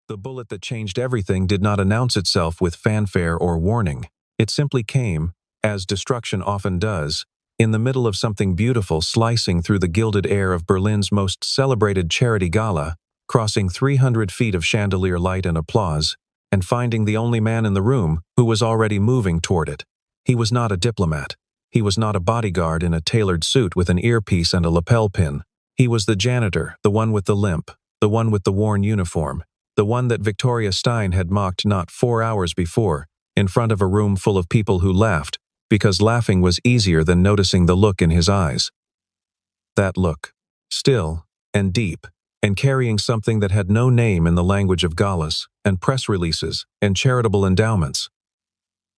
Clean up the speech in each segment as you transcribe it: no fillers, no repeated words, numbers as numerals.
The bullet that changed everything did not announce itself with fanfare or warning. It simply came, as destruction often does, in the middle of something beautiful, slicing through the gilded air of Berlin's most celebrated charity gala, crossing 300 feet of chandelier light and applause, and finding the only man in the room who was already moving toward it. He was not a diplomat. He was not a bodyguard in a tailored suit with an earpiece and a lapel pin. He was the janitor, the one with the limp, the one with the worn uniform, the one that Victoria Stein had mocked not 4 hours before, in front of a room full of people who laughed, because laughing was easier than noticing the look in his eyes. That look, still and deep, and carrying something that had no name in the language of galas and press releases and charitable endowments.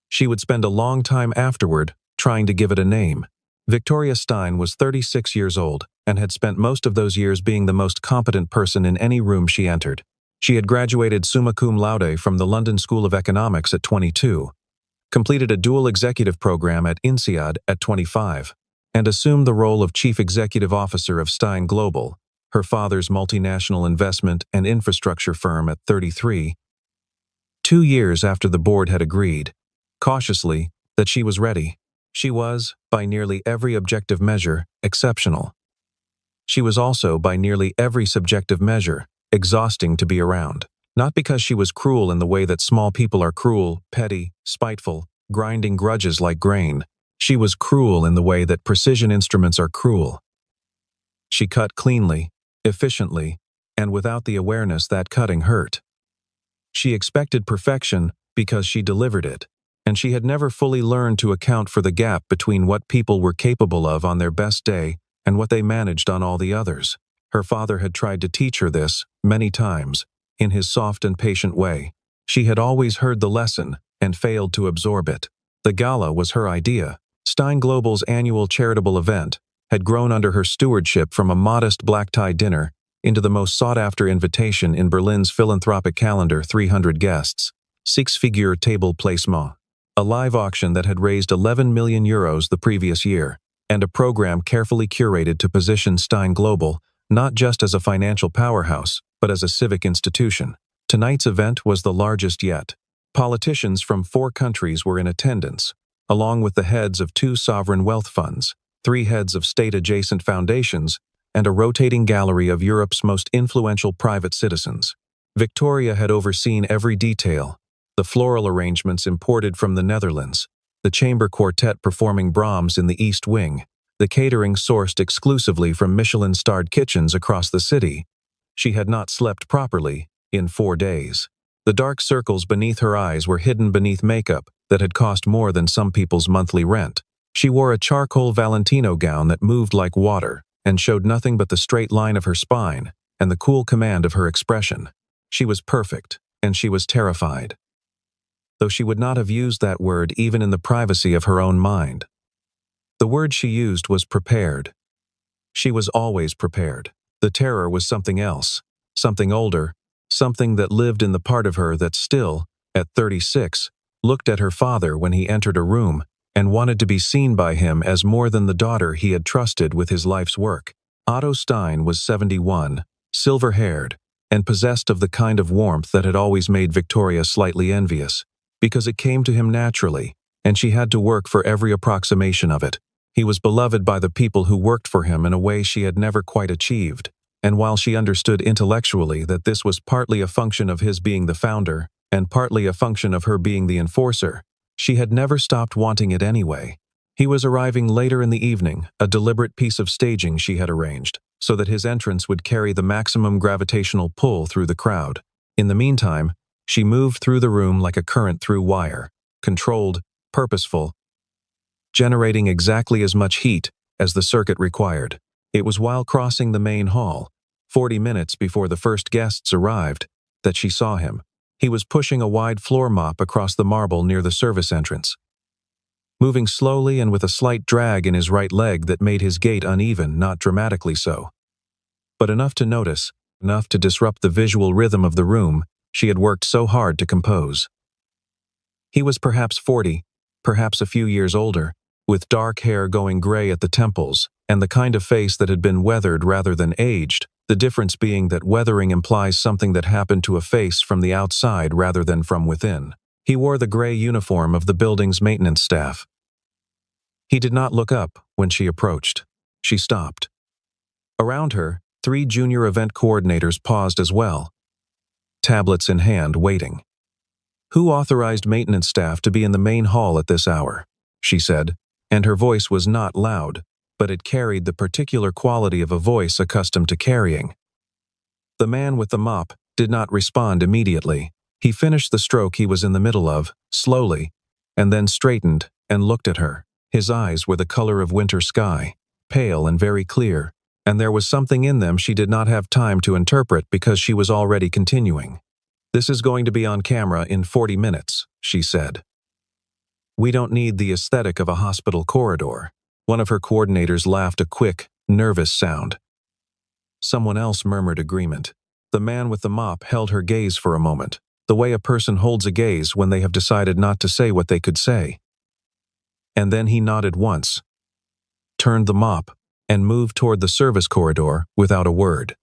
She would spend a long time afterward trying to give it a name. Victoria Stein was 36 years old and had spent most of those years being the most competent person in any room she entered. She had graduated summa cum laude from the London School of Economics at 22, completed a dual executive program at INSEAD at 25, and assumed the role of Chief Executive Officer of Stein Global, her father's multinational investment and infrastructure firm, at 33, 2 years after the board had agreed, cautiously, that she was ready. She was, by nearly every objective measure, exceptional. She was also, by nearly every subjective measure, exhausting to be around. Not because she was cruel in the way that small people are cruel, petty, spiteful, grinding grudges like grain. She was cruel in the way that precision instruments are cruel. She cut cleanly, efficiently, and without the awareness that cutting hurt. She expected perfection because she delivered it, and she had never fully learned to account for the gap between what people were capable of on their best day and what they managed on all the others. Her father had tried to teach her this, many times, in his soft and patient way. She had always heard the lesson and failed to absorb it. The gala was her idea. Stein Global's annual charitable event had grown under her stewardship from a modest black-tie dinner into the most sought-after invitation in Berlin's philanthropic calendar: 300 guests, six-figure table placement, a live auction that had raised 11 million euros the previous year, and a program carefully curated to position Stein Global not just as a financial powerhouse, but as a civic institution. Tonight's event was the largest yet. Politicians from 4 countries were in attendance, along with the heads of 2 sovereign wealth funds, 3 heads of state-adjacent foundations, and a rotating gallery of Europe's most influential private citizens. Victoria had overseen every detail: the floral arrangements imported from the Netherlands, the chamber quartet performing Brahms in the East Wing, the catering sourced exclusively from Michelin-starred kitchens across the city. She had not slept properly in 4 days. The dark circles beneath her eyes were hidden beneath makeup that had cost more than some people's monthly rent. She wore a charcoal Valentino gown that moved like water and showed nothing but the straight line of her spine and the cool command of her expression. She was perfect, and she was terrified, though she would not have used that word even in the privacy of her own mind. The word she used was prepared. She was always prepared. The terror was something else, something older, something that lived in the part of her that still, at 36, looked at her father when he entered a room and wanted to be seen by him as more than the daughter he had trusted with his life's work. Otto Stein was 71, silver-haired, and possessed of the kind of warmth that had always made Victoria slightly envious, because it came to him naturally, and she had to work for every approximation of it. He was beloved by the people who worked for him in a way she had never quite achieved, and while she understood intellectually that this was partly a function of his being the founder and partly a function of her being the enforcer, she had never stopped wanting it anyway. He was arriving later in the evening, a deliberate piece of staging she had arranged, so that his entrance would carry the maximum gravitational pull through the crowd. In the meantime, she moved through the room like a current through wire, controlled, purposeful, generating exactly as much heat as the circuit required. It was while crossing the main hall, 40 minutes before the first guests arrived, that she saw him. He was pushing a wide floor mop across the marble near the service entrance, moving slowly and with a slight drag in his right leg that made his gait uneven, not dramatically so, but enough to notice, enough to disrupt the visual rhythm of the room she had worked so hard to compose. He was perhaps 40, perhaps a few years older, with dark hair going gray at the temples, and the kind of face that had been weathered rather than aged, the difference being that weathering implies something that happened to a face from the outside rather than from within. He wore the gray uniform of the building's maintenance staff. He did not look up when she approached. She stopped. Around her, 3 junior event coordinators paused as well, tablets in hand, waiting. "Who authorized maintenance staff to be in the main hall at this hour?" she said, and her voice was not loud, but it carried the particular quality of a voice accustomed to carrying. The man with the mop did not respond immediately. He finished the stroke he was in the middle of, slowly, and then straightened and looked at her. His eyes were the color of winter sky, pale and very clear, and there was something in them she did not have time to interpret because she was already continuing. "This is going to be on camera in 40 minutes, she said. "We don't need the aesthetic of a hospital corridor." One of her coordinators laughed a quick, nervous sound. Someone else murmured agreement. The man with the mop held her gaze for a moment, the way a person holds a gaze when they have decided not to say what they could say. And then he nodded once, turned the mop, and moved toward the service corridor without a word.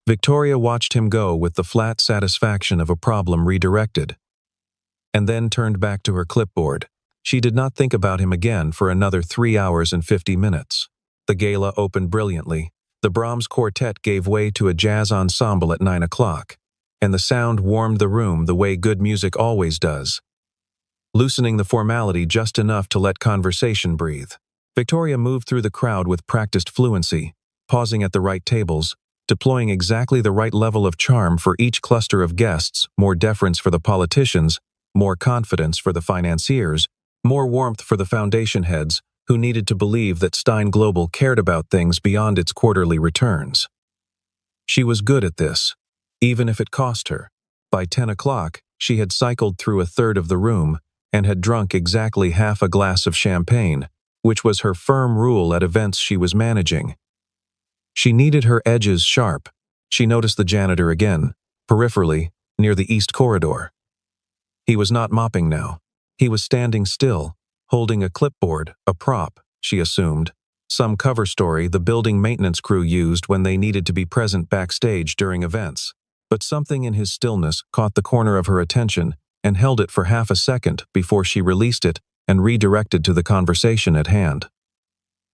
Victoria watched him go with the flat satisfaction of a problem redirected, and then turned back to her clipboard. She did not think about him again for another 3 hours and 50 minutes. The gala opened brilliantly. The Brahms Quartet gave way to a jazz ensemble at 9 o'clock, and the sound warmed the room the way good music always does, loosening the formality just enough to let conversation breathe. Victoria moved through the crowd with practiced fluency, pausing at the right tables, deploying exactly the right level of charm for each cluster of guests, more deference for the politicians, more confidence for the financiers, more warmth for the foundation heads who needed to believe that Stein Global cared about things beyond its quarterly returns. She was good at this, even if it cost her. By 10 o'clock, she had cycled through a third of the room and had drunk exactly half a glass of champagne, which was her firm rule at events she was managing. She needed her edges sharp. She noticed the janitor again, peripherally, near the east corridor. He was not mopping now. He was standing still, holding a clipboard, a prop, she assumed, some cover story the building maintenance crew used when they needed to be present backstage during events. But something in his stillness caught the corner of her attention and held it for half a second before she released it and redirected to the conversation at hand.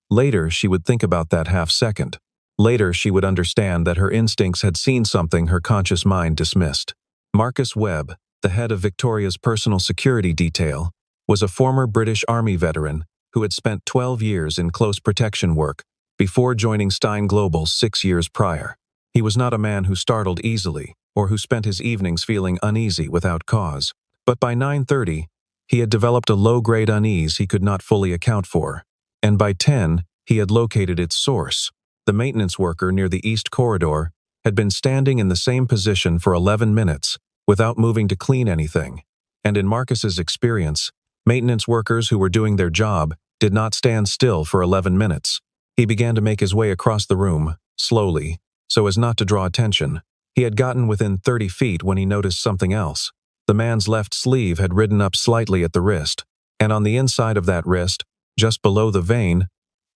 Later, she would think about that half second. Later, she would understand that her instincts had seen something her conscious mind dismissed. Marcus Webb, the head of Victoria's personal security detail, was a former British Army veteran who had spent 12 years in close protection work before joining Stein Global 6 years prior. He was not a man who startled easily or who spent his evenings feeling uneasy without cause. But by 9:30, he had developed a low-grade unease he could not fully account for, and by 10, he had located its source. The maintenance worker near the east corridor had been standing in the same position for 11 minutes without moving to clean anything, and in Marcus's experience, maintenance workers who were doing their job did not stand still for 11 minutes. He began to make his way across the room, slowly, so as not to draw attention. He had gotten within 30 feet when he noticed something else. The man's left sleeve had ridden up slightly at the wrist, and on the inside of that wrist, just below the vein,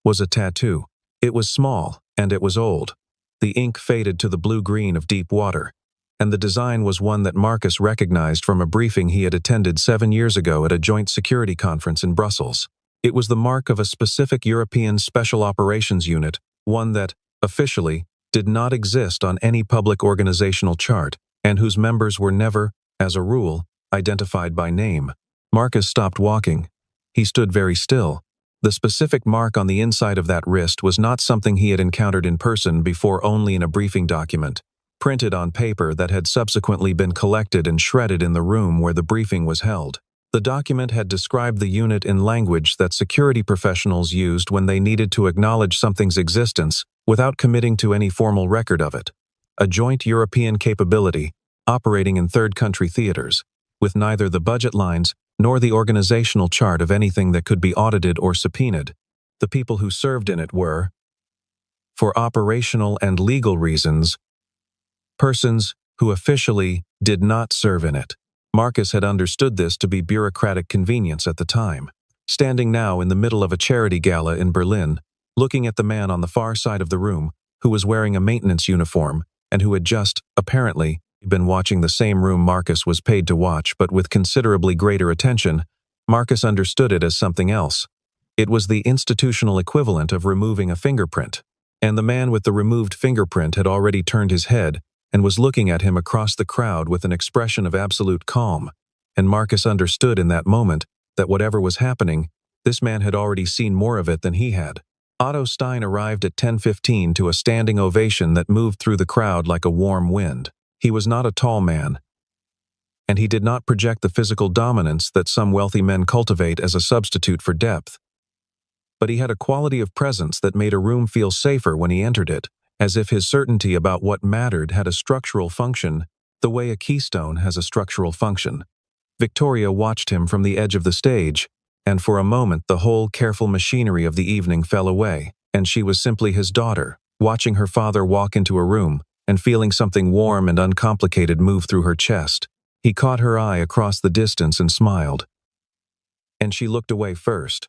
was a tattoo. It was small, and it was old. The ink faded to the blue-green of deep water, and the design was one that Marcus recognized from a briefing he had attended 7 years ago at a joint security conference in Brussels. It was the mark of a specific European Special Operations Unit, one that, officially, did not exist on any public organizational chart, and whose members were never, as a rule, identified by name. Marcus stopped walking. He stood very still. The specific mark on the inside of that wrist was not something he had encountered in person before, only in a briefing document, printed on paper that had subsequently been collected and shredded in the room where the briefing was held. The document had described the unit in language that security professionals used when they needed to acknowledge something's existence without committing to any formal record of it. A joint European capability, operating in third-country theaters, with neither the budget lines nor the organizational chart of anything that could be audited or subpoenaed. The people who served in it were, for operational and legal reasons, persons who officially did not serve in it. Marcus had understood this to be bureaucratic convenience at the time. Standing now in the middle of a charity gala in Berlin, looking at the man on the far side of the room, who was wearing a maintenance uniform, and who had just, apparently, been watching the same room Marcus was paid to watch, but with considerably greater attention. Marcus understood it as something else. It was the institutional equivalent of removing a fingerprint, and the man with the removed fingerprint had already turned his head and was looking at him across the crowd with an expression of absolute calm, and Marcus understood in that moment that whatever was happening, this man had already seen more of it than he had. Otto Stein arrived at 10:15 to a standing ovation that moved through the crowd like a warm wind. He was not a tall man, and he did not project the physical dominance that some wealthy men cultivate as a substitute for depth. But he had a quality of presence that made a room feel safer when he entered it, as if his certainty about what mattered had a structural function, the way a keystone has a structural function. Victoria watched him from the edge of the stage, and for a moment the whole careful machinery of the evening fell away, and she was simply his daughter, watching her father walk into a room, and feeling something warm and uncomplicated move through her chest. He caught her eye across the distance and smiled. And she looked away first.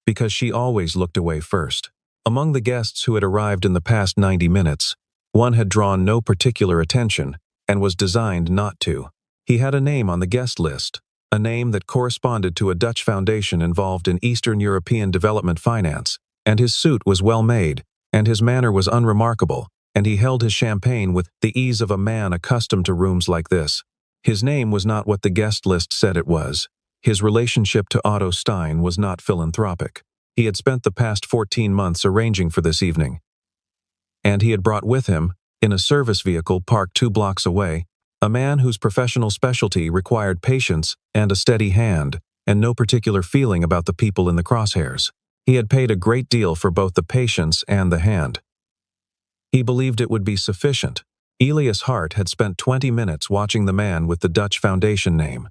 Because she always looked away first. Among the guests who had arrived in the past 90 minutes, one had drawn no particular attention, and was designed not to. He had a name on the guest list, a name that corresponded to a Dutch foundation involved in Eastern European development finance, and his suit was well made, and his manner was unremarkable, and he held his champagne with the ease of a man accustomed to rooms like this. His name was not what the guest list said it was. His relationship to Otto Stein was not philanthropic. He had spent the past 14 months arranging for this evening. And he had brought with him, in a service vehicle parked 2 blocks away, a man whose professional specialty required patience and a steady hand, and no particular feeling about the people in the crosshairs. He had paid a great deal for both the patience and the hand. He believed it would be sufficient. Elias Hart had spent 20 minutes watching the man with the Dutch Foundation name.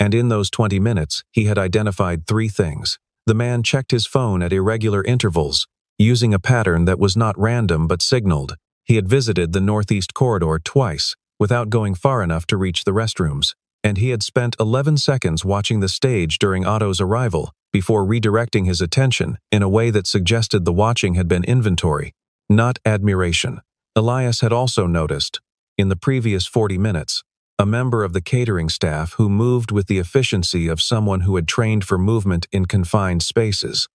And in those 20 minutes, he had identified 3 things. The man checked his phone at irregular intervals, using a pattern that was not random but signaled. He had visited the Northeast Corridor twice, without going far enough to reach the restrooms, and he had spent 11 seconds watching the stage during Otto's arrival, before redirecting his attention in a way that suggested the watching had been inventory, not admiration. Elias had also noticed, in the previous 40 minutes, a member of the catering staff who moved with the efficiency of someone who had trained for movement in confined spaces,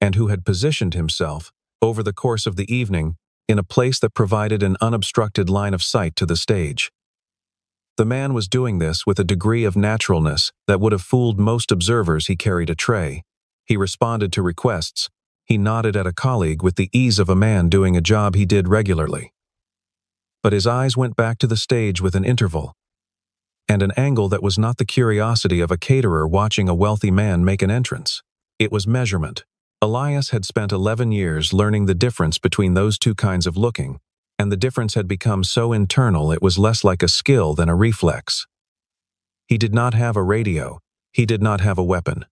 and who had positioned himself, over the course of the evening, in a place that provided an unobstructed line of sight to the stage. The man was doing this with a degree of naturalness that would have fooled most observers. He carried a tray. He responded to requests. He nodded at a colleague with the ease of a man doing a job he did regularly. But his eyes went back to the stage with an interval, and an angle that was not the curiosity of a caterer watching a wealthy man make an entrance. It was measurement. Elias had spent 11 years learning the difference between those 2 kinds of looking, and the difference had become so internal it was less like a skill than a reflex. He did not have a radio. He did not have a weapon.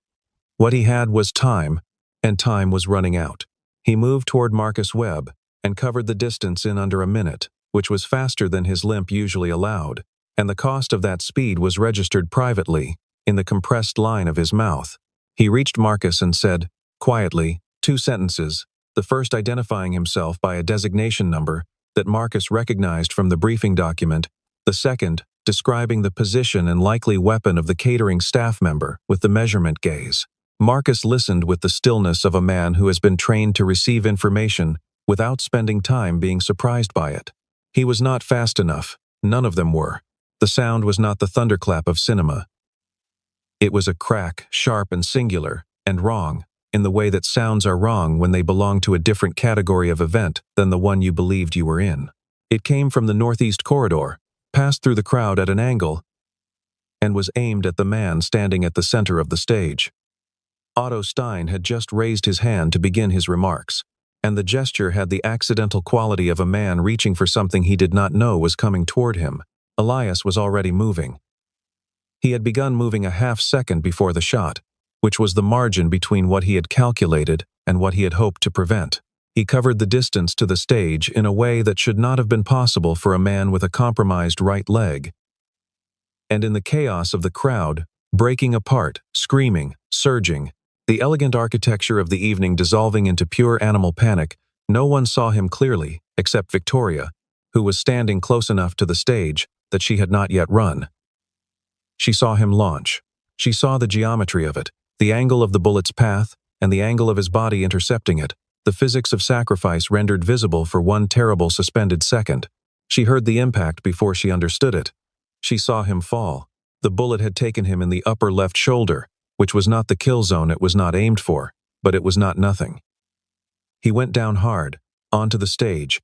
What he had was time, and time was running out. He moved toward Marcus Webb and covered the distance in under a minute, which was faster than his limp usually allowed, and the cost of that speed was registered privately, in the compressed line of his mouth. He reached Marcus and said, quietly, 2 sentences, the first identifying himself by a designation number that Marcus recognized from the briefing document, the second describing the position and likely weapon of the catering staff member with the measurement gaze. Marcus listened with the stillness of a man who has been trained to receive information without spending time being surprised by it. He was not fast enough. None of them were. The sound was not the thunderclap of cinema. It was a crack, sharp and singular, and wrong, in the way that sounds are wrong when they belong to a different category of event than the one you believed you were in. It came from the Northeast Corridor, passed through the crowd at an angle, and was aimed at the man standing at the center of the stage. Otto Stein had just raised his hand to begin his remarks, and the gesture had the accidental quality of a man reaching for something he did not know was coming toward him. Elias was already moving. He had begun moving a half-second before the shot, which was the margin between what he had calculated and what he had hoped to prevent. He covered the distance to the stage in a way that should not have been possible for a man with a compromised right leg. And in the chaos of the crowd, breaking apart, screaming, surging, the elegant architecture of the evening dissolving into pure animal panic, No one saw him clearly, except Victoria, who was standing close enough to the stage that she had not yet run. She saw him launch. She saw the geometry of it, the angle of the bullet's path, and the angle of his body intercepting it, the physics of sacrifice rendered visible for one terrible suspended second. She heard the impact before she understood it. She saw him fall. The bullet had taken him in the upper left shoulder, which was not the kill zone it was not aimed for, but it was not nothing. He went down hard, onto the stage,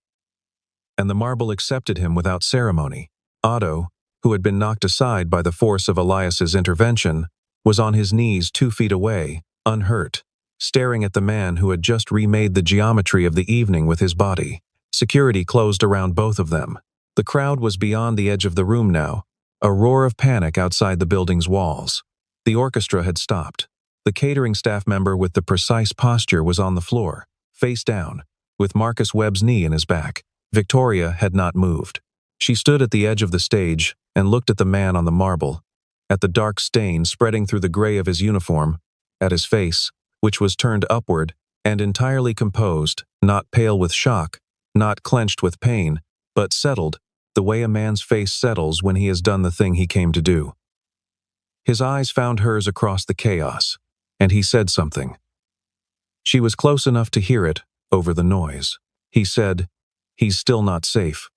and the marble accepted him without ceremony. Otto, who had been knocked aside by the force of Elias's intervention, was on his knees 2 feet away, unhurt, staring at the man who had just remade the geometry of the evening with his body. Security closed around both of them. The crowd was beyond the edge of the room now, a roar of panic outside the building's walls. The orchestra had stopped. The catering staff member with the precise posture was on the floor, face down, with Marcus Webb's knee in his back. Victoria had not moved. She stood at the edge of the stage and looked at the man on the marble, at the dark stain spreading through the gray of his uniform, at his face, which was turned upward and entirely composed, not pale with shock, not clenched with pain, but settled, the way a man's face settles when he has done the thing he came to do. His eyes found hers across the chaos, and he said something. She was close enough to hear it over the noise. He said, "He's still not safe."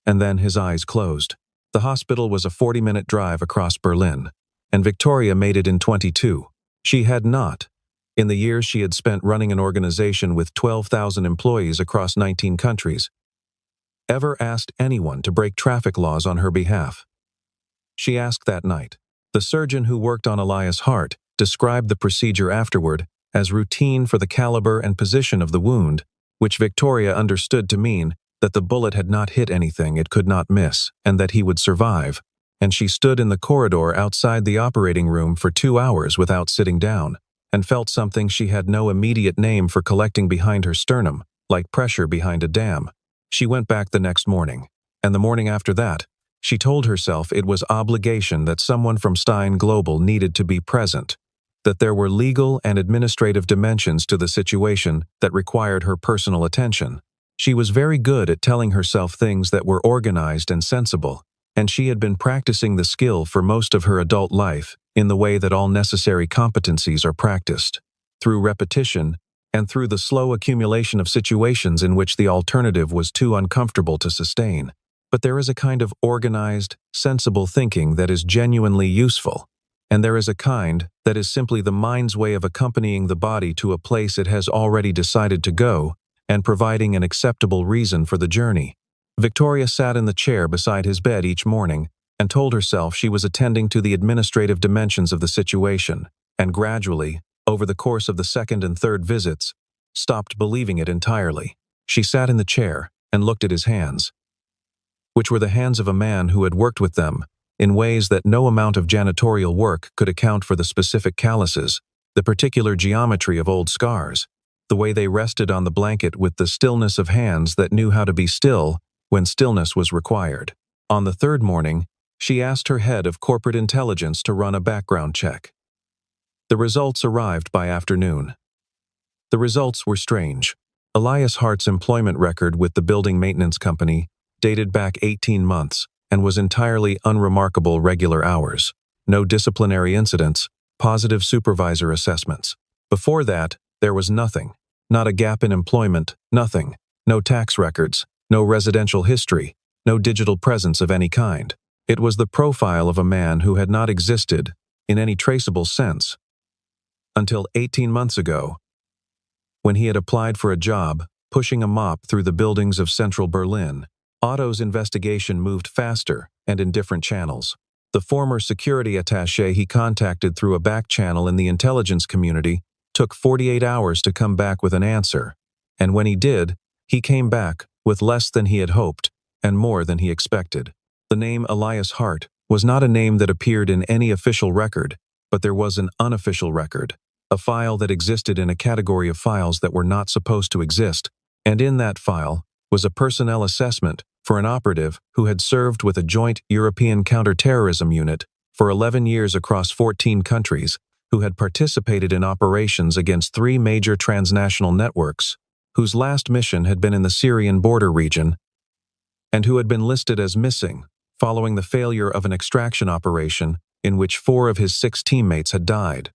And then his eyes closed. The hospital was a 40-minute drive across Berlin, and Victoria made it in 22. She had not, in the years she had spent running an organization with 12,000 employees across 19 countries, ever asked anyone to break traffic laws on her behalf. She asked that night. The surgeon who worked on Elias' heart described the procedure afterward as routine for the caliber and position of the wound, which Victoria understood to mean that the bullet had not hit anything it could not miss, and that he would survive, and she stood in the corridor outside the operating room for 2 hours without sitting down, and felt something she had no immediate name for collecting behind her sternum, like pressure behind a dam. She went back the next morning, and the morning after that, she told herself it was obligation that someone from Stein Global needed to be present, that there were legal and administrative dimensions to the situation that required her personal attention. She was very good at telling herself things that were organized and sensible, and she had been practicing the skill for most of her adult life in the way that all necessary competencies are practiced, through repetition and through the slow accumulation of situations in which the alternative was too uncomfortable to sustain. But there is a kind of organized, sensible thinking that is genuinely useful, and there is a kind that is simply the mind's way of accompanying the body to a place it has already decided to go, and providing an acceptable reason for the journey. Victoria sat in the chair beside his bed each morning and told herself she was attending to the administrative dimensions of the situation, and gradually, over the course of the second and third visits, stopped believing it entirely. She sat in the chair and looked at his hands, which were the hands of a man who had worked with them in ways that no amount of janitorial work could account for: the specific calluses, the particular geometry of old scars, the way they rested on the blanket with the stillness of hands that knew how to be still when stillness was required. On the third morning, she asked her head of corporate intelligence to run a background check. The results arrived by afternoon. The results were strange. Elias Hart's employment record with the building maintenance company dated back 18 months and was entirely unremarkable: regular hours, no disciplinary incidents, positive supervisor assessments. Before that, there was nothing. Not a gap in employment, nothing. No tax records, no residential history, no digital presence of any kind. It was the profile of a man who had not existed, in any traceable sense, until 18 months ago, when he had applied for a job, pushing a mop through the buildings of central Berlin. Otto's investigation moved faster and in different channels. The former security attaché he contacted through a back channel in the intelligence community took 48 hours to come back with an answer, and when he did, he came back with less than he had hoped and more than he expected. The name Elias Hart was not a name that appeared in any official record, but there was an unofficial record, a file that existed in a category of files that were not supposed to exist, and in that file was a personnel assessment for an operative who had served with a joint European counterterrorism unit for 11 years across 14 countries, who had participated in operations against 3 major transnational networks, whose last mission had been in the Syrian border region, and who had been listed as missing following the failure of an extraction operation in which 4 of his 6 teammates had died.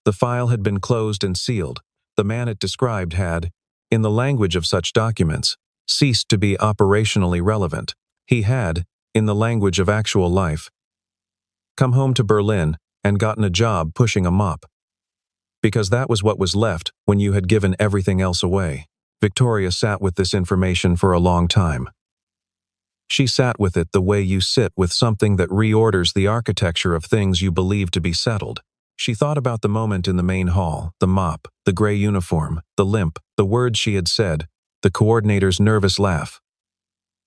The file had been closed and sealed. The man it described had, in the language of such documents, ceased to be operationally relevant. He had, in the language of actual life, come home to Berlin and gotten a job pushing a mop. Because that was what was left when you had given everything else away. Victoria sat with this information for a long time. She sat with it the way you sit with something that reorders the architecture of things you believe to be settled. She thought about the moment in the main hall, the mop, the gray uniform, the limp, the words she had said, the coordinator's nervous laugh.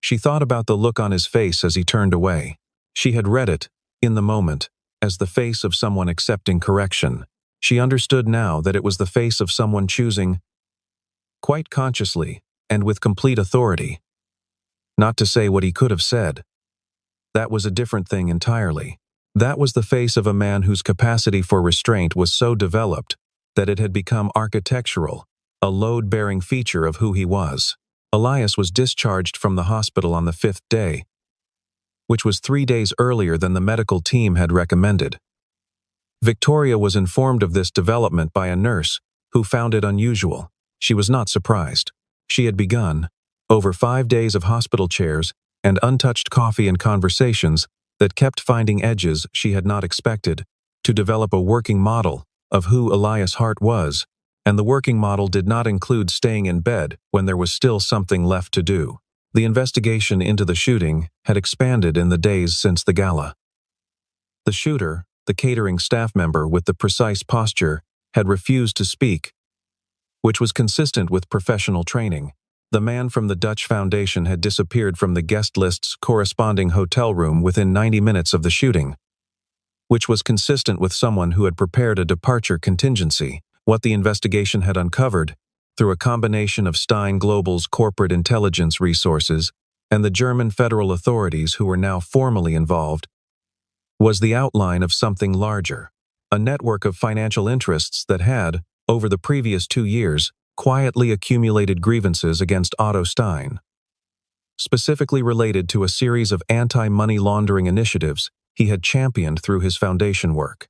She thought about the look on his face as he turned away. She had read it, in the moment, as the face of someone accepting correction. She understood now that it was the face of someone choosing, quite consciously, and with complete authority, not to say what he could have said. That was a different thing entirely. That was the face of a man whose capacity for restraint was so developed that it had become architectural, a load-bearing feature of who he was. Elias was discharged from the hospital on the 5th day, which was 3 days earlier than the medical team had recommended. Victoria was informed of this development by a nurse who found it unusual. She was not surprised. She had begun, over 5 days of hospital chairs and untouched coffee and conversations that kept finding edges she had not expected, to develop a working model of who Elias Hart was, and the working model did not include staying in bed when there was still something left to do. The investigation into the shooting had expanded in the days since the gala. The shooter, the catering staff member with the precise posture, had refused to speak, which was consistent with professional training. The man from the Dutch Foundation had disappeared from the guest list's corresponding hotel room within 90 minutes of the shooting, which was consistent with someone who had prepared a departure contingency. What the investigation had uncovered, through a combination of Stein Global's corporate intelligence resources and the German federal authorities who were now formally involved, was the outline of something larger, a network of financial interests that had, over the previous 2 years, quietly accumulated grievances against Otto Stein, specifically related to a series of anti-money laundering initiatives he had championed through his foundation work.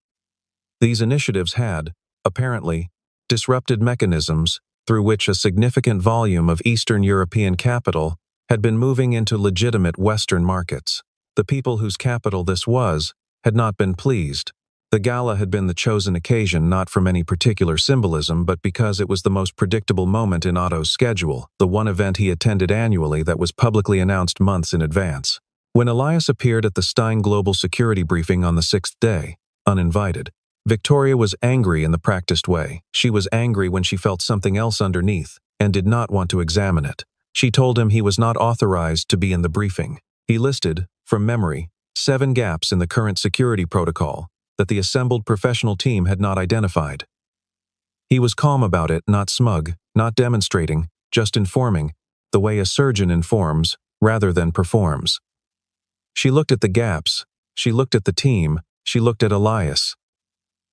These initiatives had, apparently, disrupted mechanisms through which a significant volume of Eastern European capital had been moving into legitimate Western markets. The people whose capital this was had not been pleased. The gala had been the chosen occasion not from any particular symbolism but because it was the most predictable moment in Otto's schedule, the one event he attended annually that was publicly announced months in advance. When Elias appeared at the Stein Global security briefing on the 6th day, uninvited, Victoria was angry in the practiced way. She was angry when she felt something else underneath and did not want to examine it. She told him he was not authorized to be in the briefing. He listed, from memory, 7 gaps in the current security protocol that the assembled professional team had not identified. He was calm about it, not smug, not demonstrating, just informing, the way a surgeon informs rather than performs. She looked at the gaps, she looked at the team, she looked at Elias.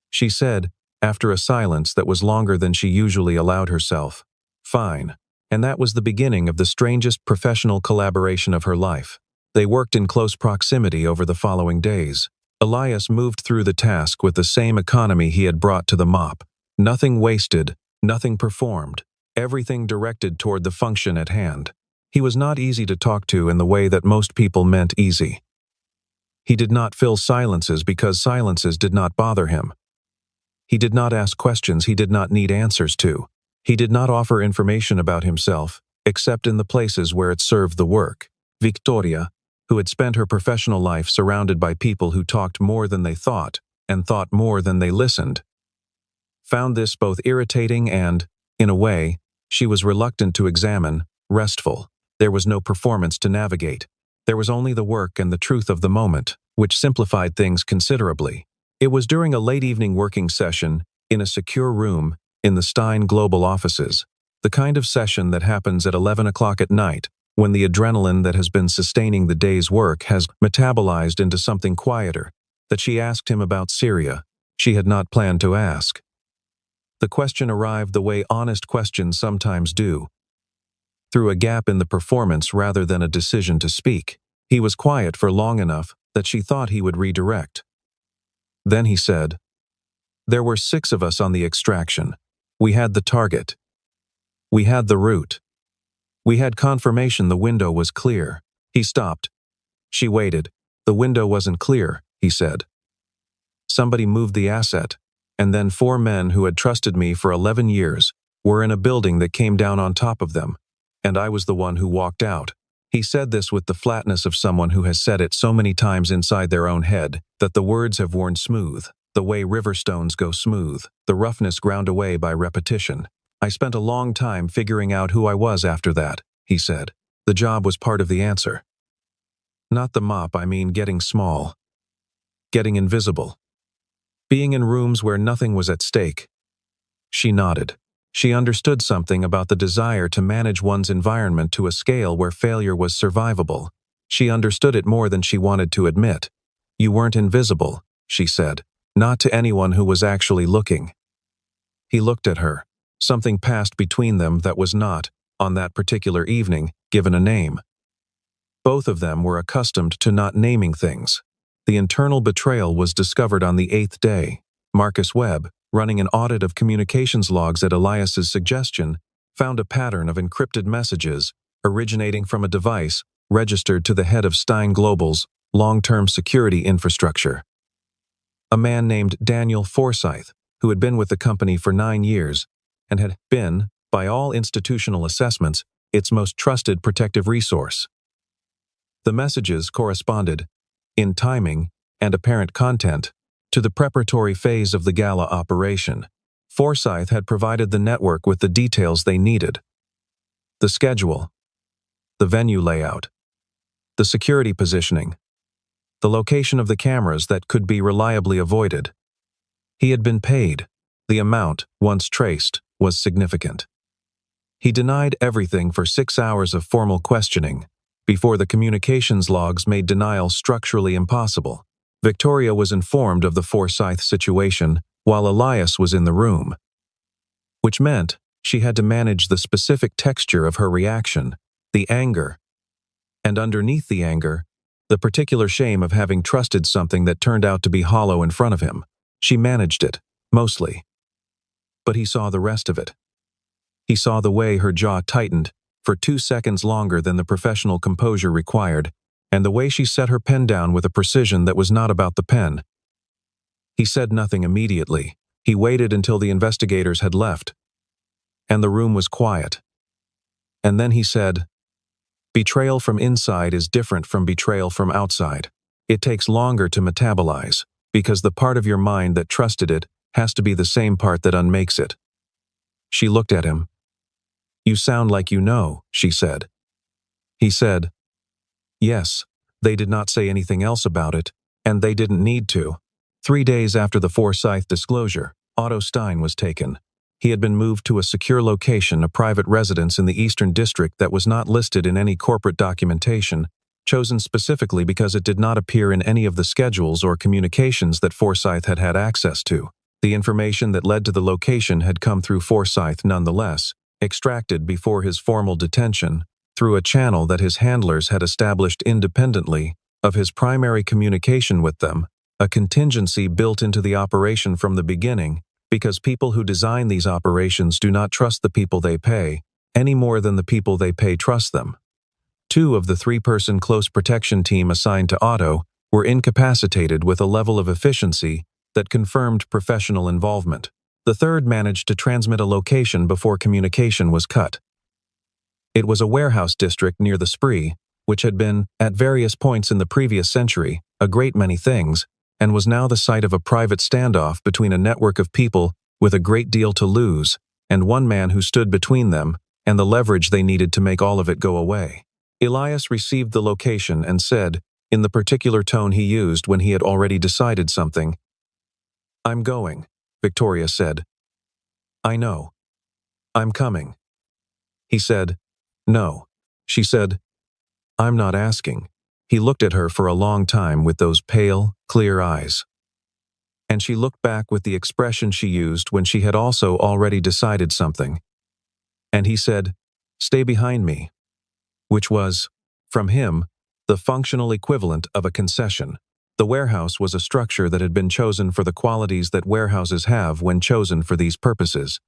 She said, after a silence that was longer than she usually allowed herself, "Fine." And that was the beginning of the strangest professional collaboration of her life. They worked in close proximity over the following days. Elias moved through the task with the same economy he had brought to the mop. Nothing wasted, nothing performed, everything directed toward the function at hand. He was not easy to talk to in the way that most people meant easy. He did not fill silences because silences did not bother him. He did not ask questions he did not need answers to. He did not offer information about himself, except in the places where it served the work. Victoria, who had spent her professional life surrounded by people who talked more than they thought and thought more than they listened, found this both irritating and, in a way, she was reluctant to examine, restful. There was no performance to navigate. There was only the work and the truth of the moment, which simplified things considerably. It was during a late evening working session, in a secure room, in the Stein Global offices, the kind of session that happens at 11 o'clock at night, when the adrenaline that has been sustaining the day's work has metabolized into something quieter, that she asked him about Syria. She had not planned to ask. The question arrived the way honest questions sometimes do, through a gap in the performance rather than a decision to speak. He was quiet for long enough that she thought he would redirect. Then he said, "There were 6 of us on the extraction. We had the target. We had the route. We had confirmation the window was clear." He stopped. She waited. "The window wasn't clear," he said. "Somebody moved the asset, and then 4 men who had trusted me for 11 years were in a building that came down on top of them, and I was the one who walked out." He said this with the flatness of someone who has said it so many times inside their own head that the words have worn smooth, the way river stones go smooth, the roughness ground away by repetition. "I spent a long time figuring out who I was after that," he said. "The job was part of the answer. Not the mop, I mean getting small. Getting invisible. Being in rooms where nothing was at stake." She nodded. She understood something about the desire to manage one's environment to a scale where failure was survivable. She understood it more than she wanted to admit. "You weren't invisible," she said. "Not to anyone who was actually looking." He looked at her. Something passed between them that was not, on that particular evening, given a name. Both of them were accustomed to not naming things. The internal betrayal was discovered on the 8th day. Marcus Webb, running an audit of communications logs at Elias's suggestion, found a pattern of encrypted messages originating from a device registered to the head of Stein Global's long-term security infrastructure. A man named Daniel Forsyth, who had been with the company for 9 years and had been, by all institutional assessments, its most trusted protective resource. The messages corresponded, in timing and apparent content, to the preparatory phase of the Gala operation. Forsyth had provided the network with the details they needed: the schedule, the venue layout, the security positioning, the location of the cameras that could be reliably avoided. He had been paid. The amount, once traced, was significant. He denied everything for 6 hours of formal questioning, before the communications logs made denial structurally impossible. Victoria was informed of the Forsyth situation while Elias was in the room, which meant she had to manage the specific texture of her reaction, the anger, and underneath the anger, the particular shame of having trusted something that turned out to be hollow in front of him. She managed it, mostly. But he saw the rest of it. He saw the way her jaw tightened for 2 seconds longer than the professional composure required, and the way she set her pen down with a precision that was not about the pen. He said nothing immediately. He waited until the investigators had left, and the room was quiet. And then he said, "Betrayal from inside is different from betrayal from outside. It takes longer to metabolize, because the part of your mind that trusted it has to be the same part that unmakes it." She looked at him. "You sound like you know," she said. He said, "Yes." They did not say anything else about it, and they didn't need to. 3 days after the Forsyth disclosure, Otto Stein was taken. He had been moved to a secure location, a private residence in the Eastern District that was not listed in any corporate documentation, chosen specifically because it did not appear in any of the schedules or communications that Forsyth had had access to. The information that led to the location had come through Forsyth nonetheless, extracted before his formal detention, through a channel that his handlers had established independently of his primary communication with them, a contingency built into the operation from the beginning, because people who design these operations do not trust the people they pay, any more than the people they pay trust them. 2 of the 3-person close protection team assigned to Otto were incapacitated with a level of efficiency that confirmed professional involvement. The 3rd managed to transmit a location before communication was cut. It was a warehouse district near the Spree, which had been, at various points in the previous century, a great many things, and was now the site of a private standoff between a network of people with a great deal to lose, and one man who stood between them and the leverage they needed to make all of it go away. Elias received the location and said, in the particular tone he used when he had already decided something, "I'm going," Victoria said. "I know. I'm coming." He said, "No." She said, "I'm not asking." He looked at her for a long time with those pale, clear eyes. And she looked back with the expression she used when she had also already decided something. And he said, "Stay behind me," which was, from him, the functional equivalent of a concession. The warehouse was a structure that had been chosen for the qualities that warehouses have when chosen for these purposes.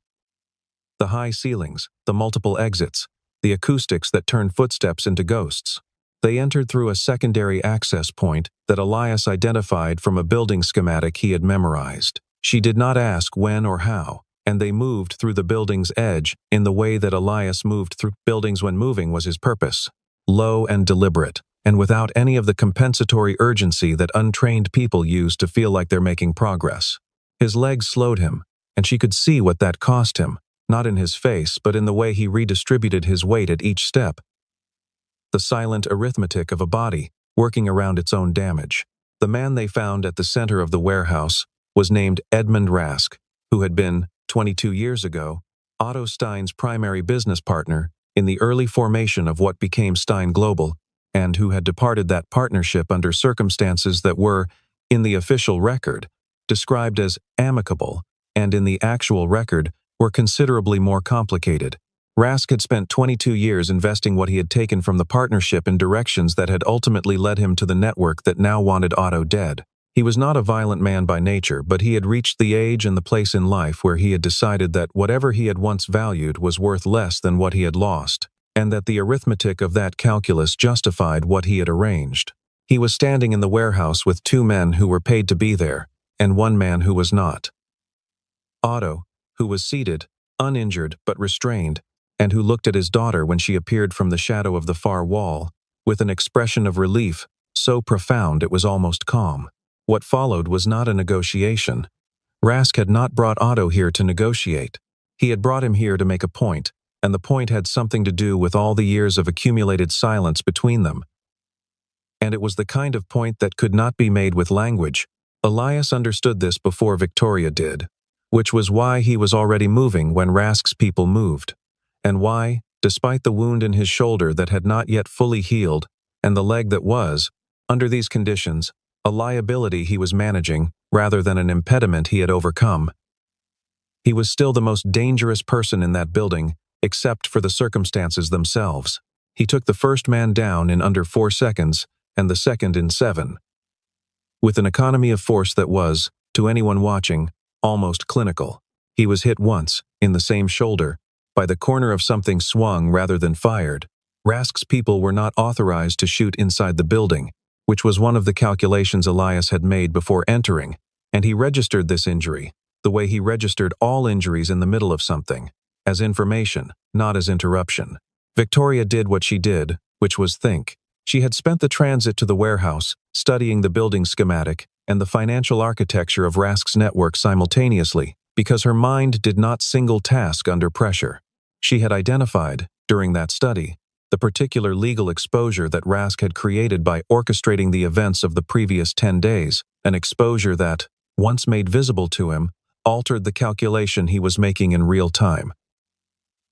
The high ceilings, the multiple exits, the acoustics that turned footsteps into ghosts. They entered through a secondary access point that Elias identified from a building schematic he had memorized. She did not ask when or how, and they moved through the building's edge in the way that Elias moved through buildings when moving was his purpose. Low and deliberate, and without any of the compensatory urgency that untrained people use to feel like they're making progress. His legs slowed him, and she could see what that cost him, not in his face but in the way he redistributed his weight at each step. The silent arithmetic of a body working around its own damage. The man they found at the center of the warehouse was named Edmund Rask, who had been, 22 years ago, Otto Stein's primary business partner in the early formation of what became Stein Global, and who had departed that partnership under circumstances that were, in the official record, described as amicable, and in the actual record were considerably more complicated. Rask had spent 22 years investing what he had taken from the partnership in directions that had ultimately led him to the network that now wanted Otto dead. He was not a violent man by nature, but he had reached the age and the place in life where he had decided that whatever he had once valued was worth less than what he had lost, and that the arithmetic of that calculus justified what he had arranged. He was standing in the warehouse with two men who were paid to be there, and one man who was not. Otto, who was seated, uninjured but restrained, and who looked at his daughter when she appeared from the shadow of the far wall, with an expression of relief so profound it was almost calm. What followed was not a negotiation. Rask had not brought Otto here to negotiate. He had brought him here to make a point, and the point had something to do with all the years of accumulated silence between them. And it was the kind of point that could not be made with language. Elias understood this before Victoria did, which was why he was already moving when Rask's people moved, and why, despite the wound in his shoulder that had not yet fully healed, and the leg that was, under these conditions, a liability he was managing rather than an impediment he had overcome. He was still the most dangerous person in that building, except for the circumstances themselves. He took the first man down in under 4 seconds, and the second in 7. With an economy of force that was, to anyone watching, almost clinical. He was hit once, in the same shoulder, by the corner of something swung rather than fired. Rask's people were not authorized to shoot inside the building, which was one of the calculations Elias had made before entering, and he registered this injury, the way he registered all injuries in the middle of something, as information, not as interruption. Victoria did what she did, which was think. She had spent the transit to the warehouse, studying the building schematic and the financial architecture of Rask's network simultaneously, because her mind did not single task under pressure. She had identified, during that study, the particular legal exposure that Rask had created by orchestrating the events of the previous 10 days, an exposure that, once made visible to him, altered the calculation he was making in real time.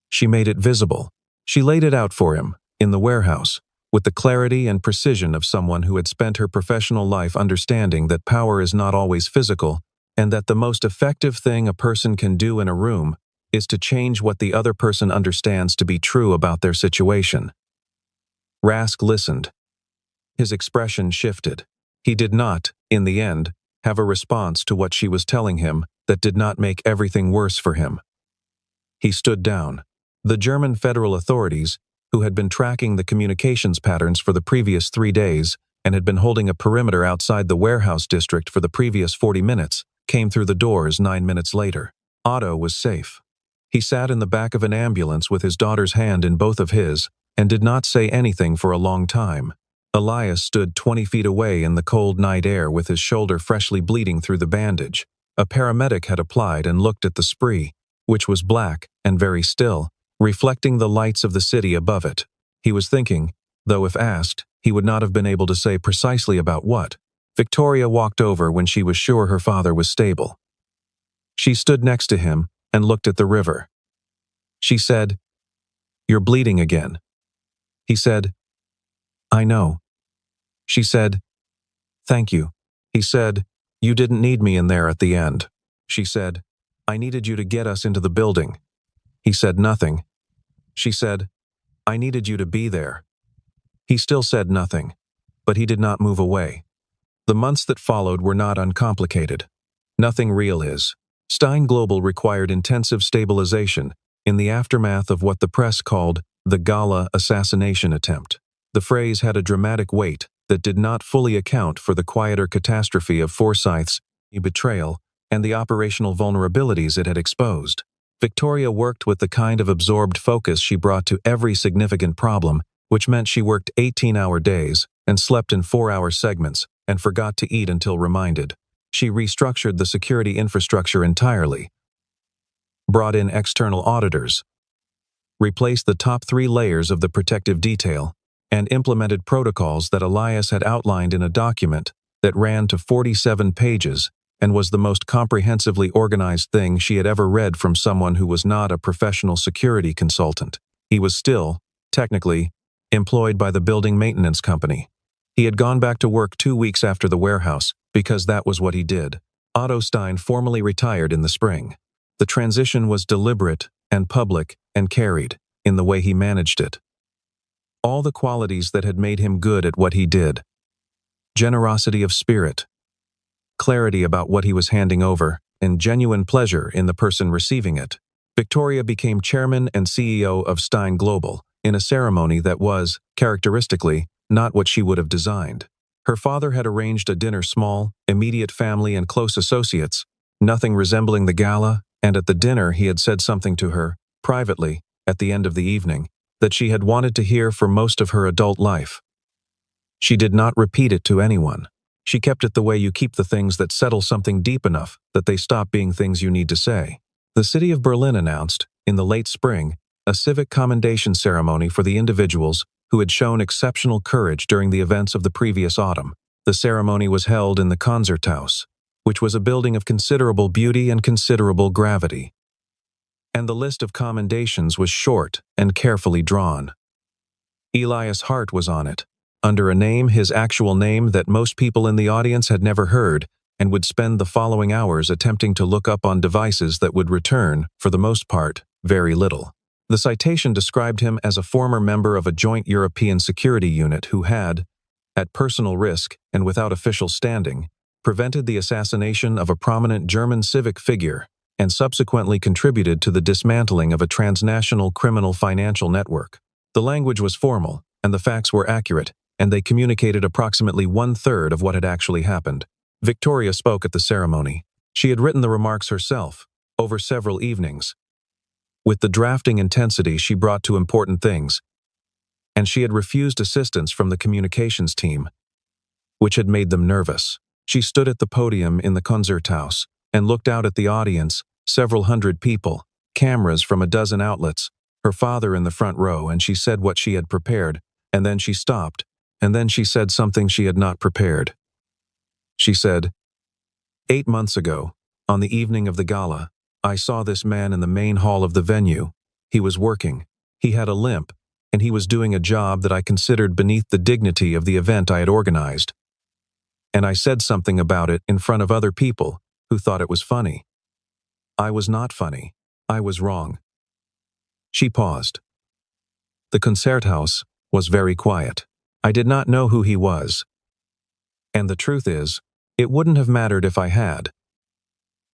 She made it visible. She laid it out for him, in the warehouse, with the clarity and precision of someone who had spent her professional life understanding that power is not always physical, and that the most effective thing a person can do in a room is to change what the other person understands to be true about their situation. Rask listened. His expression shifted. He did not, in the end, have a response to what she was telling him that did not make everything worse for him. He stood down. The German federal authorities, who had been tracking the communications patterns for the previous 3 days and had been holding a perimeter outside the warehouse district for the previous 40 minutes, came through the doors 9 minutes later. Otto was safe. He sat in the back of an ambulance with his daughter's hand in both of his and did not say anything for a long time. Elias stood 20 feet away in the cold night air with his shoulder freshly bleeding through the bandage. A paramedic had applied and looked at the spree, which was black and very still, reflecting the lights of the city above it. He was thinking, though if asked, he would not have been able to say precisely about what. Victoria walked over when she was sure her father was stable. She stood next to him and looked at the river. She said, "You're bleeding again." He said, "I know." She said, "Thank you." He said, You didn't need me in there at the end. She said, I needed you to get us into the building. He said nothing. She said, I needed you to be there. He still said nothing, but he did not move away. The months that followed were not uncomplicated. Nothing real is. Stein Global required intensive stabilization in the aftermath of what the press called the Gala assassination attempt. The phrase had a dramatic weight that did not fully account for the quieter catastrophe of Forsyth's betrayal and the operational vulnerabilities it had exposed. Victoria worked with the kind of absorbed focus she brought to every significant problem, which meant she worked 18-hour days and slept in 4-hour segments and forgot to eat until reminded. She restructured the security infrastructure entirely, brought in external auditors, replaced the top 3 layers of the protective detail, and implemented protocols that Elias had outlined in a document that ran to 47 pages and was the most comprehensively organized thing she had ever read from someone who was not a professional security consultant. He was still, technically, employed by the building maintenance company. He had gone back to work 2 weeks after the warehouse, because that was what he did. Otto Stein formally retired in the spring. The transition was deliberate and public and carried in the way he managed it. All the qualities that had made him good at what he did. Generosity of spirit, clarity about what he was handing over, and genuine pleasure in the person receiving it. Victoria became chairman and CEO of Stein Global in a ceremony that was, characteristically, not what she would have designed. Her father had arranged a dinner small, immediate family and close associates, nothing resembling the gala, and at the dinner he had said something to her, privately, at the end of the evening, that she had wanted to hear for most of her adult life. She did not repeat it to anyone. She kept it the way you keep the things that settle something deep enough that they stop being things you need to say. The city of Berlin announced, in the late spring, a civic commendation ceremony for the individuals who had shown exceptional courage during the events of the previous autumn. The ceremony was held in the Konzerthaus, which was a building of considerable beauty and considerable gravity. And the list of commendations was short and carefully drawn. Elias Hart was on it, under a name, his actual name, that most people in the audience had never heard, and would spend the following hours attempting to look up on devices that would return, for the most part, very little. The citation described him as a former member of a joint European security unit who had, at personal risk and without official standing, prevented the assassination of a prominent German civic figure and subsequently contributed to the dismantling of a transnational criminal financial network. The language was formal, and the facts were accurate, and they communicated approximately 1/3 of what had actually happened. Victoria spoke at the ceremony. She had written the remarks herself, over several evenings, with the drafting intensity she brought to important things, and she had refused assistance from the communications team, which had made them nervous. She stood at the podium in the Konzerthaus and looked out at the audience, several hundred people, cameras from a dozen outlets, her father in the front row, and she said what she had prepared, and then she stopped, and then she said something she had not prepared. She said, 8 months ago, on the evening of the gala, I saw this man in the main hall of the venue. He was working. He had a limp, and he was doing a job that I considered beneath the dignity of the event I had organized. And I said something about it in front of other people who thought it was funny. I was not funny. I was wrong. She paused. The Konzerthaus was very quiet. I did not know who he was. And the truth is, it wouldn't have mattered if I had,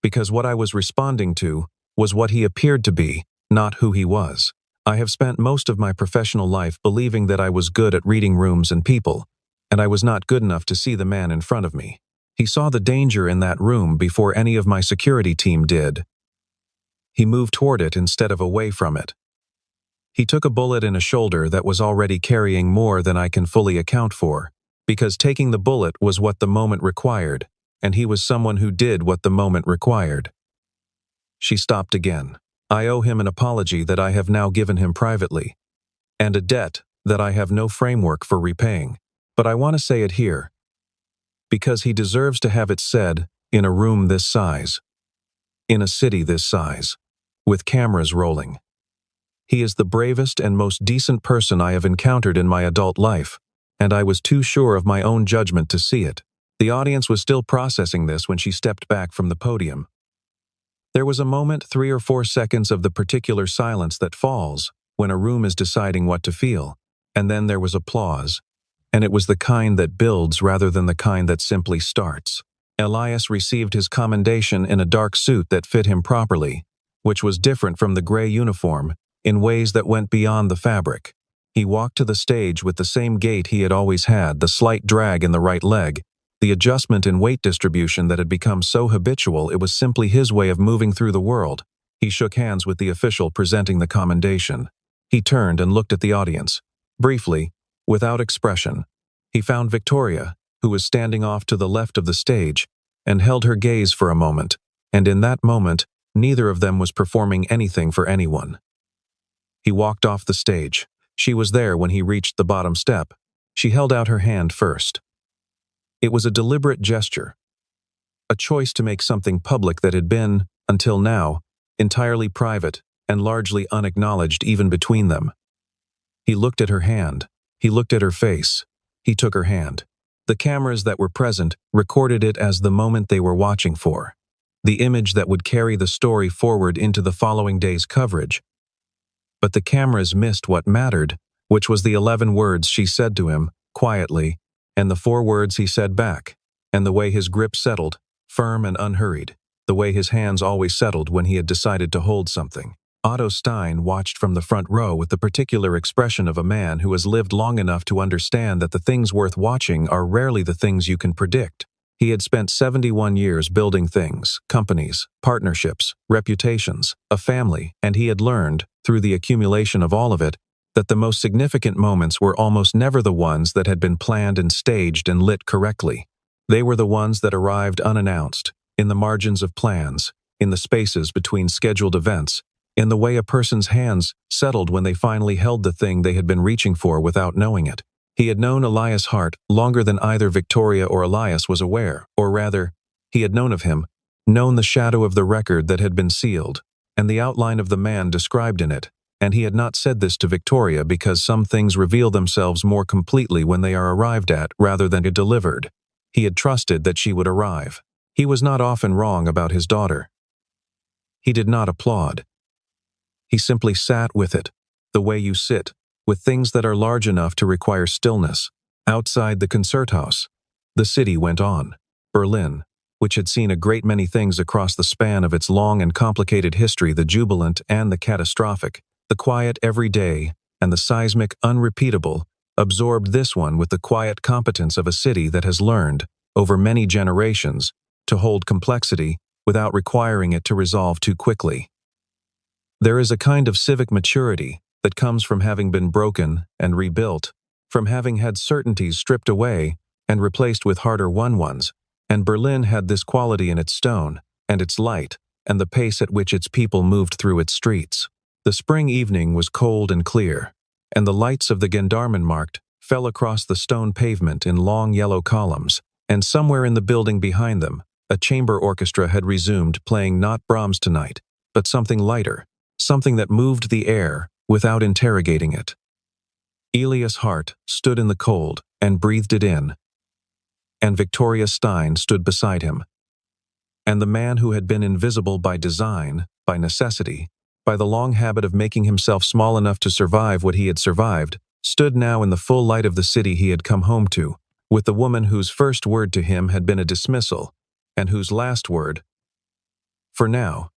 because what I was responding to was what he appeared to be, not who he was. I have spent most of my professional life believing that I was good at reading rooms and people, and I was not good enough to see the man in front of me. He saw the danger in that room before any of my security team did. He moved toward it instead of away from it. He took a bullet in a shoulder that was already carrying more than I can fully account for, because taking the bullet was what the moment required, and he was someone who did what the moment required. She stopped again. I owe him an apology that I have now given him privately, and a debt that I have no framework for repaying. But I want to say it here, because he deserves to have it said in a room this size, in a city this size, with cameras rolling. He is the bravest and most decent person I have encountered in my adult life, and I was too sure of my own judgment to see it. The audience was still processing this when she stepped back from the podium. There was a moment, 3 or 4 seconds of the particular silence that falls when a room is deciding what to feel, and then there was applause. And it was the kind that builds rather than the kind that simply starts. Elias received his commendation in a dark suit that fit him properly, which was different from the gray uniform in ways that went beyond the fabric. He walked to the stage with the same gait he had always had, the slight drag in the right leg, the adjustment in weight distribution that had become so habitual it was simply his way of moving through the world. He shook hands with the official presenting the commendation. He turned and looked at the audience. Briefly, without expression, he found Victoria, who was standing off to the left of the stage, and held her gaze for a moment, and in that moment, neither of them was performing anything for anyone. He walked off the stage. She was there when he reached the bottom step. She held out her hand first. It was a deliberate gesture, a choice to make something public that had been, until now, entirely private and largely unacknowledged even between them. He looked at her hand. He looked at her face. He took her hand. The cameras that were present recorded it as the moment they were watching for, the image that would carry the story forward into the following day's coverage. But the cameras missed what mattered, which was the 11 words she said to him, quietly, and the 4 words he said back, and the way his grip settled, firm and unhurried, the way his hands always settled when he had decided to hold something. Otto Stein watched from the front row with the particular expression of a man who has lived long enough to understand that the things worth watching are rarely the things you can predict. He had spent 71 years building things, companies, partnerships, reputations, a family, and he had learned, through the accumulation of all of it, that the most significant moments were almost never the ones that had been planned and staged and lit correctly. They were the ones that arrived unannounced, in the margins of plans, in the spaces between scheduled events, in the way a person's hands settled when they finally held the thing they had been reaching for without knowing it. He had known Elias Hart longer than either Victoria or Elias was aware, or rather, he had known of him, known the shadow of the record that had been sealed, and the outline of the man described in it, and he had not said this to Victoria because some things reveal themselves more completely when they are arrived at rather than delivered. He had trusted that she would arrive. He was not often wrong about his daughter. He did not applaud. He simply sat with it, the way you sit, with things that are large enough to require stillness. Outside the Concerthaus, the city went on. Berlin, which had seen a great many things across the span of its long and complicated history, the jubilant and the catastrophic, the quiet everyday and the seismic unrepeatable, absorbed this one with the quiet competence of a city that has learned, over many generations, to hold complexity without requiring it to resolve too quickly. There is a kind of civic maturity that comes from having been broken and rebuilt, from having had certainties stripped away and replaced with harder-won ones, and Berlin had this quality in its stone, and its light, and the pace at which its people moved through its streets. The spring evening was cold and clear, and the lights of the Gendarmenmarkt fell across the stone pavement in long yellow columns, and somewhere in the building behind them, a chamber orchestra had resumed playing not Brahms tonight, but something lighter, something that moved the air without interrogating it. Elias Hart stood in the cold and breathed it in, and Victoria Stein stood beside him. And the man who had been invisible by design, by necessity, by the long habit of making himself small enough to survive what he had survived, stood now in the full light of the city he had come home to, with the woman whose first word to him had been a dismissal, and whose last word, for now,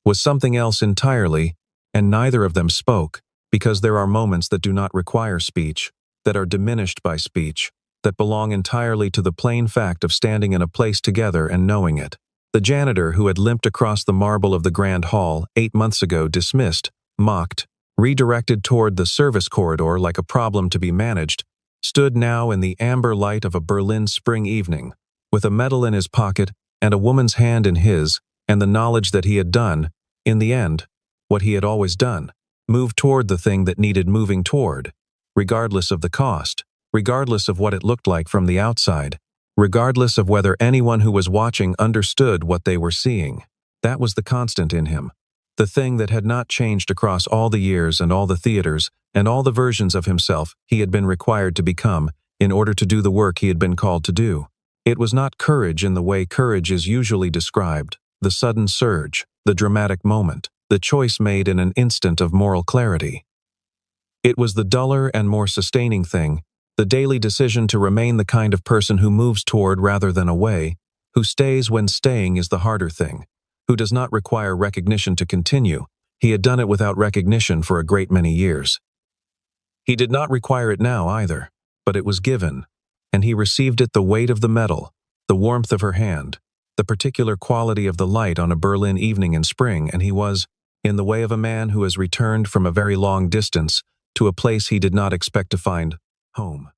was something else entirely, and neither of them spoke, because there are moments that do not require speech, that are diminished by speech, that belong entirely to the plain fact of standing in a place together and knowing it. The janitor who had limped across the marble of the Grand Hall 8 months ago, dismissed, mocked, redirected toward the service corridor like a problem to be managed, stood now in the amber light of a Berlin spring evening, with a medal in his pocket and a woman's hand in his, and the knowledge that he had done, in the end, what he had always done, move toward the thing that needed moving toward, regardless of the cost, regardless of what it looked like from the outside, regardless of whether anyone who was watching understood what they were seeing. That was the constant in him, the thing that had not changed across all the years and all the theaters and all the versions of himself he had been required to become in order to do the work he had been called to do. It was not courage in the way courage is usually described, the sudden surge, the dramatic moment, the choice made in an instant of moral clarity. It was the duller and more sustaining thing, the daily decision to remain the kind of person who moves toward rather than away, who stays when staying is the harder thing, who does not require recognition to continue. He had done it without recognition for a great many years. He did not require it now either, but it was given, and he received it the weight of the metal, the warmth of her hand, the particular quality of the light on a Berlin evening in spring, and he was, in the way of a man who has returned from a very long distance to a place he did not expect to find home.